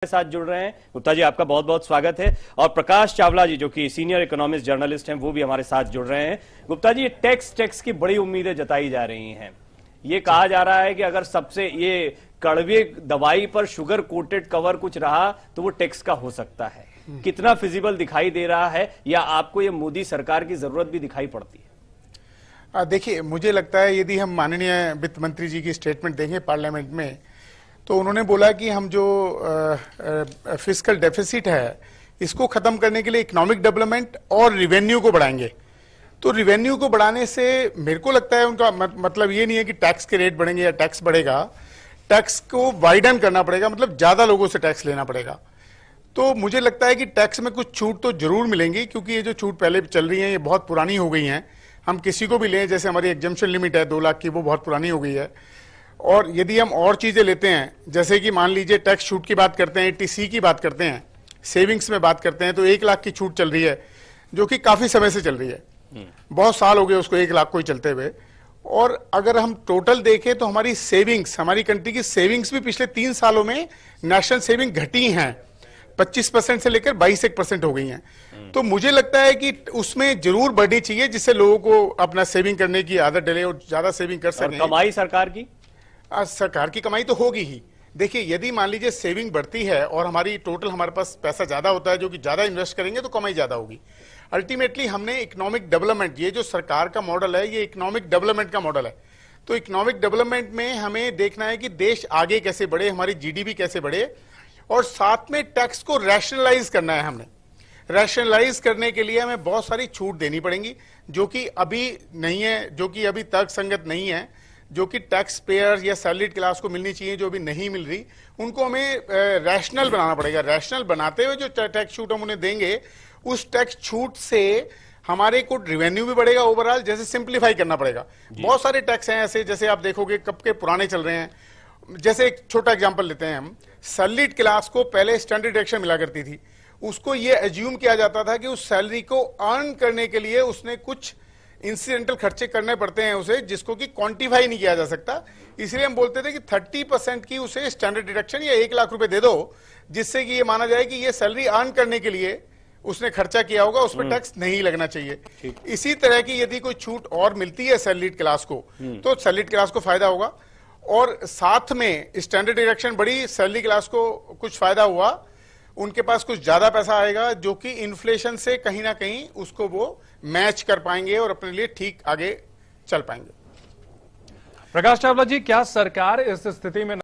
साथ जुड़ रहे हैं। गुप्ता जी, आपका बहुत बहुत स्वागत है। और प्रकाश चावला जी, जो कि सीनियर इकोनॉमिस्ट जर्नलिस्ट हैं, वो भी हमारे साथ जुड़ रहे हैं। गुप्ता जी, टैक्स की बड़ी उम्मीदें जताई जा रही हैं। ये कहा जा रहा है कि अगर सबसे ये कड़वे दवाई पर शुगर कोटेड कवर कुछ रहा तो वो टैक्स का हो सकता है। कितना फिजिबल दिखाई दे रहा है, या आपको ये मोदी सरकार की जरूरत भी दिखाई पड़ती है? देखिए, मुझे लगता है यदि हम माननीय वित्त मंत्री जी की स्टेटमेंट देखें पार्लियामेंट में, तो उन्होंने बोला कि हम जो फिस्कल डेफिसिट है इसको खत्म करने के लिए इकोनॉमिक डेवलपमेंट और रिवेन्यू को बढ़ाएंगे। तो रिवेन्यू को बढ़ाने से मेरे को लगता है उनका मतलब ये नहीं है कि टैक्स के रेट बढ़ेंगे या टैक्स बढ़ेगा। टैक्स को वाइडन करना पड़ेगा, मतलब ज्यादा लोगों से टैक्स लेना पड़ेगा। तो मुझे लगता है कि टैक्स में कुछ छूट तो जरूर मिलेंगी, क्योंकि ये जो छूट पहले चल रही है ये बहुत पुरानी हो गई हैं। हम किसी को भी लें, जैसे हमारी एग्जम्पशन लिमिट है 2 लाख की, वो बहुत पुरानी हो गई है। और यदि हम और चीजें लेते हैं, जैसे कि मान लीजिए टैक्स छूट की बात करते हैं, टीसी की बात करते हैं, सेविंग्स में बात करते हैं, तो 1 लाख की छूट चल रही है, जो कि काफी समय से चल रही है। बहुत साल हो गए उसको 1 लाख को ही चलते हुए। और अगर हम टोटल देखें तो हमारी सेविंग्स, हमारी कंट्री की सेविंग्स भी पिछले 3 सालों में नेशनल सेविंग घटी हैं, 25% से लेकर 22% हो गई हैं। तो मुझे लगता है कि उसमें जरूर बढ़नी चाहिए, जिससे लोगों को अपना सेविंग करने की आदत डले और ज्यादा सेविंग कर सकें। कमाई सरकार की कमाई तो होगी ही। देखिए, यदि मान लीजिए सेविंग बढ़ती है और हमारी टोटल हमारे पास पैसा ज्यादा होता है, जो कि ज्यादा इन्वेस्ट करेंगे तो कमाई ज्यादा होगी। अल्टीमेटली हमने इकोनॉमिक डेवलपमेंट, ये जो सरकार का मॉडल है ये इकोनॉमिक डेवलपमेंट का मॉडल है। तो इकोनॉमिक डेवलपमेंट में हमें देखना है कि देश आगे कैसे बढ़े, हमारी जीडीपी कैसे बढ़े, और साथ में टैक्स को रैशनलाइज करना है। हमने रैशनलाइज करने के लिए हमें बहुत सारी छूट देनी पड़ेंगी, जो कि अभी नहीं है, जो कि अभी तर्कसंगत नहीं है, जो कि टैक्स पेयर या सैलरीड क्लास को मिलनी चाहिए, जो अभी नहीं मिल रही, उनको हमें रैशनल बनाना पड़ेगा। रैशनल बनाते हुए जो टैक्स छूट हम उन्हें देंगे, उस टैक्स छूट से हमारे को रिवेन्यू भी बढ़ेगा ओवरऑल। जैसे सिंप्लीफाई करना पड़ेगा। बहुत सारे टैक्स हैं ऐसे, जैसे आप देखोगे कब के पुराने चल रहे हैं। जैसे एक छोटा एग्जांपल लेते हैं हम, सैलरीड क्लास को पहले स्टैंडर्ड डिडक्शन मिला करती थी। उसको ये एज्यूम किया जाता था कि उस सैलरी को अर्न करने के लिए उसने कुछ इंसिडेंटल खर्चे करने पड़ते हैं उसे, जिसको कि क्वांटिफाई नहीं किया जा सकता। इसलिए हम बोलते थे कि 30% की उसे स्टैंडर्ड डिडक्शन या 1 लाख रुपए दे दो, जिससे कि ये माना जाए कि ये सैलरी अर्न करने के लिए उसने खर्चा किया होगा, उस पर टैक्स नहीं लगना चाहिए। इसी तरह की यदि कोई छूट और मिलती है सैलरीड क्लास को, तो सैलरीड क्लास को फायदा होगा। और साथ में स्टैंडर्ड डिडक्शन बढ़ी, सैलरी क्लास को कुछ फायदा हुआ, उनके पास कुछ ज्यादा पैसा आएगा, जो कि इन्फ्लेशन से कहीं ना कहीं उसको वो मैच कर पाएंगे और अपने लिए ठीक आगे चल पाएंगे। प्रकाश चावला जी, क्या सरकार इस स्थिति में